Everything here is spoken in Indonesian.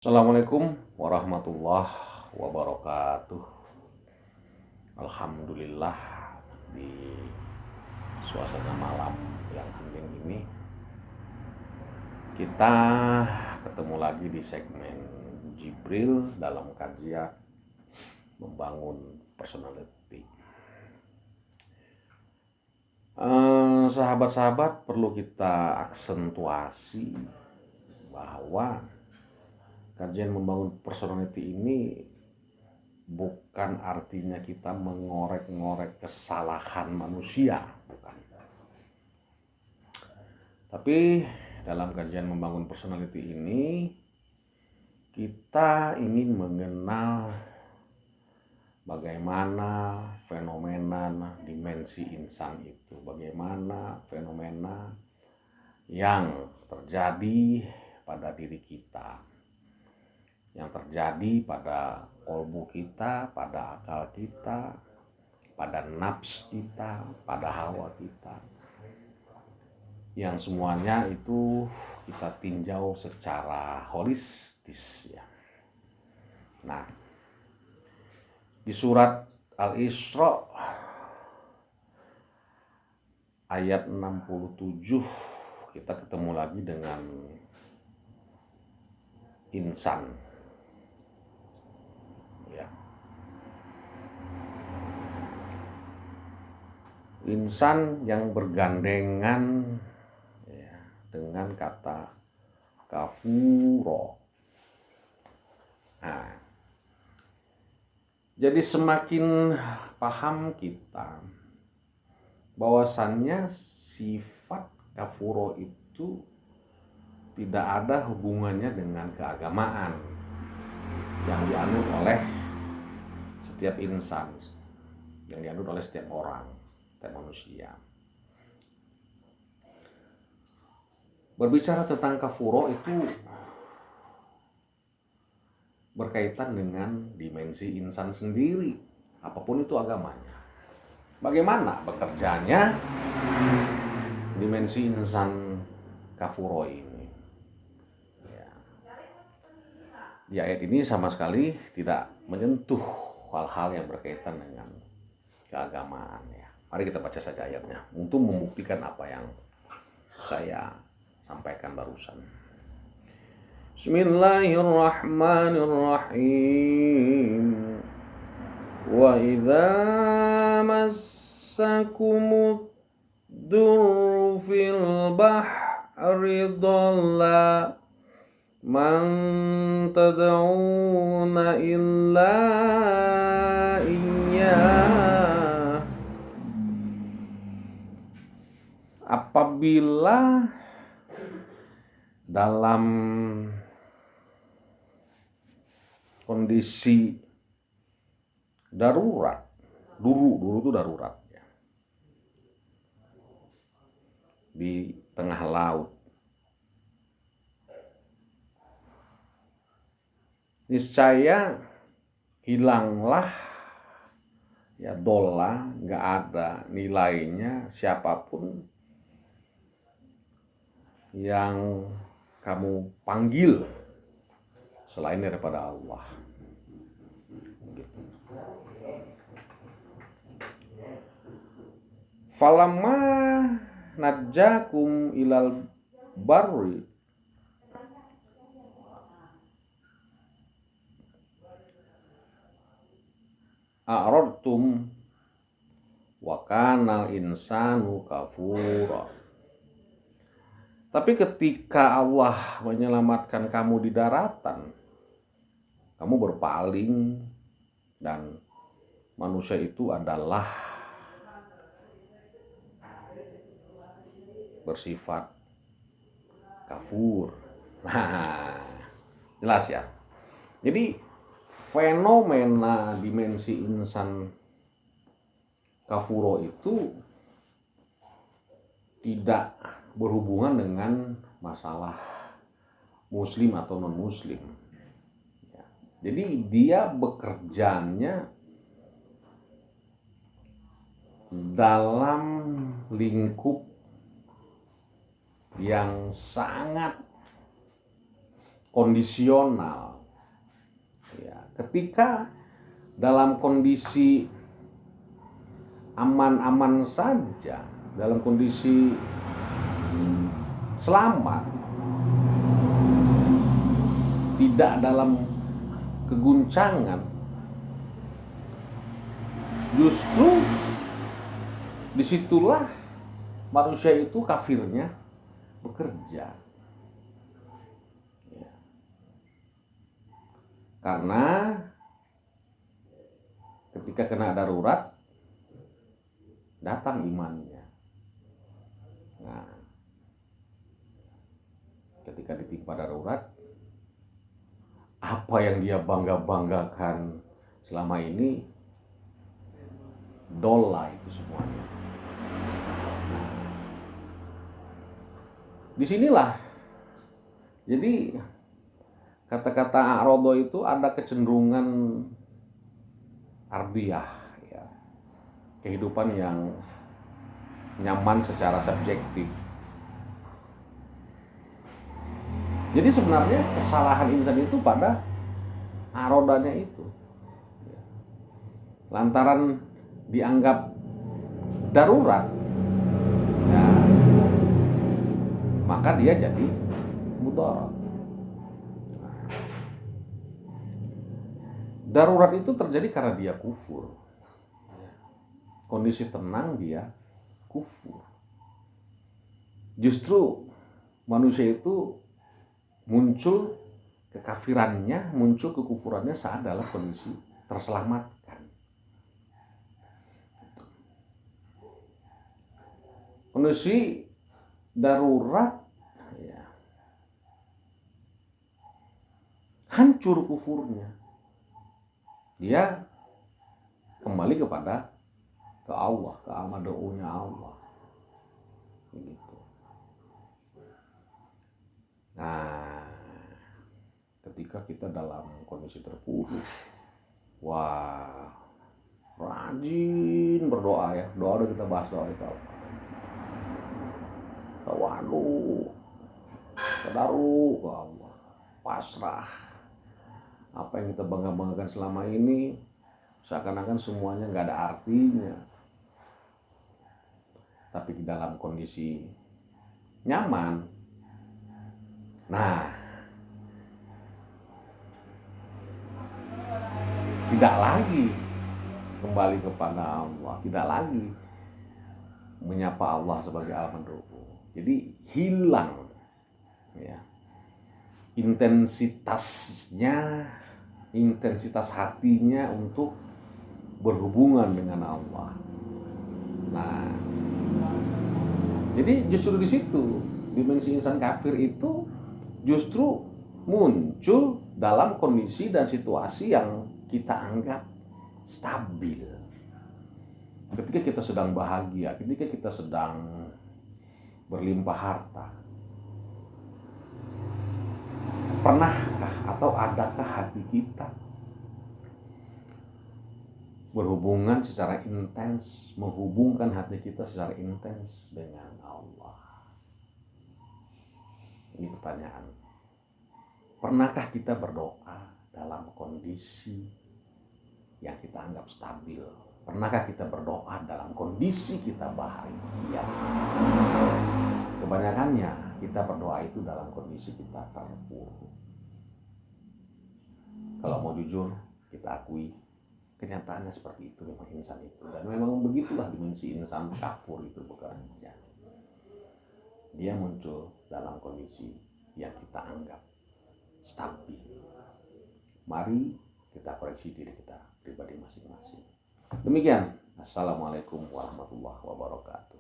Assalamualaikum warahmatullahi wabarakatuh. Alhamdulillah, di suasana malam yang hening ini kita ketemu lagi di segmen Jibril dalam kajian membangun personality. Sahabat-sahabat, perlu kita aksentuasi bahwa kajian membangun personality ini bukan artinya kita mengorek-ngorek kesalahan manusia, bukan. Tapi dalam kajian membangun personality ini kita ingin mengenal bagaimana fenomena dimensi insan itu, bagaimana fenomena yang terjadi pada diri kita, yang terjadi pada kolbu kita, pada akal kita, pada nafs kita, pada hawa kita, yang semuanya itu kita tinjau secara holistis ya. Nah, di surat Al-Isra ayat 67 kita ketemu lagi dengan insan ya. Insan yang bergandengan ya, dengan kata kafuro. Nah, jadi semakin paham kita bahwasannya sifat kafuro itu tidak ada hubungannya dengan keagamaan yang dianut oleh setiap insan, yang dianut oleh setiap orang, setiap manusia. Berbicara tentang kafuro itu berkaitan dengan dimensi insan sendiri, apapun itu agamanya. Bagaimana bekerjanya dimensi insan kafuro ini? Ya. Di ayat ini sama sekali tidak menyentuh hal-hal yang berkaitan dengan keagamaan ya. Mari kita baca saja ayatnya untuk membuktikan apa yang saya sampaikan barusan. Bismillahirrahmanirrahim. Wa idza massakumud durru fil bahri dhalla man tad'una illa iyyah. Apabila dalam kondisi darurat, duru itu darurat ya, di tengah laut, niscaya hilanglah ya dola, nggak ada nilainya siapapun yang kamu panggil selain daripada Allah. Falamma najjakum ilal barri a'radtum wa kanal insanu kafura. Tapi ketika Allah menyelamatkan kamu di daratan, kamu berpaling dan manusia itu adalah bersifat kafur. Nah, jelas ya. Jadi fenomena dimensi insan kafuro itu tidak berhubungan dengan masalah muslim atau non muslim. Jadi dia bekerjanya dalam lingkup yang sangat kondisional, Ketika dalam kondisi aman-aman saja, dalam kondisi selamat, tidak dalam keguncangan, justru disitulah manusia itu kafirnya bekerja. Ya. Karena ketika kena darurat, datang imannya. Nah, ketika ditimpa darurat, apa yang dia bangga-banggakan selama ini, dola itu semuanya. Nah, disinilah, jadi kata-kata a'rodo itu ada kecenderungan ardiyah, ya, kehidupan yang nyaman secara subjektif. Jadi sebenarnya kesalahan insan itu pada arodanya itu. Lantaran dianggap darurat, ya, maka dia jadi mudarat. Darurat itu terjadi karena dia kufur. Kondisi tenang dia kufur. Justru manusia itu muncul kekafirannya, muncul kekufurannya saat dalam kondisi terselamatkan. Kondisi darurat, ya, hancur kufurnya, dia kembali kepada ke Allah, ke amadounya Allah. Begitu. Nah, ketika kita dalam kondisi terpuruk, wah, rajin berdoa, ya. Doa udah kita bahas, doa itu apa? Tawadu, tadarruk ke Allah, pasrah. Apa yang kita bangga-banggakan selama ini seakan-akan semuanya nggak ada artinya. Tapi di dalam kondisi nyaman, nah, tidak lagi kembali kepada Allah, tidak lagi menyapa Allah sebagai al-mad'u. Jadi hilang, ya, intensitas hatinya untuk berhubungan dengan Allah. Nah, jadi justru di situ dimensi insan kafir itu justru muncul dalam kondisi dan situasi yang kita anggap stabil. Ketika kita sedang bahagia, ketika kita sedang berlimpah harta, pernahkah atau adakah hati kita berhubungan secara intens, menghubungkan hati kita secara intens dengan Allah? Ini pertanyaan. Pernahkah kita berdoa dalam kondisi yang kita anggap stabil? Pernahkah kita berdoa dalam kondisi kita bahagia? Kebanyakannya kita berdoa itu dalam kondisi kita terpuruk. Kalau mau jujur, kita akui kenyataannya seperti itu memang insan itu. Dan memang begitulah dimensi insan kafur itu bekerja. Dia muncul dalam kondisi yang kita anggap stabil. Mari kita koreksi diri kita pribadi masing-masing. Demikian. Assalamualaikum warahmatullahi wabarakatuh.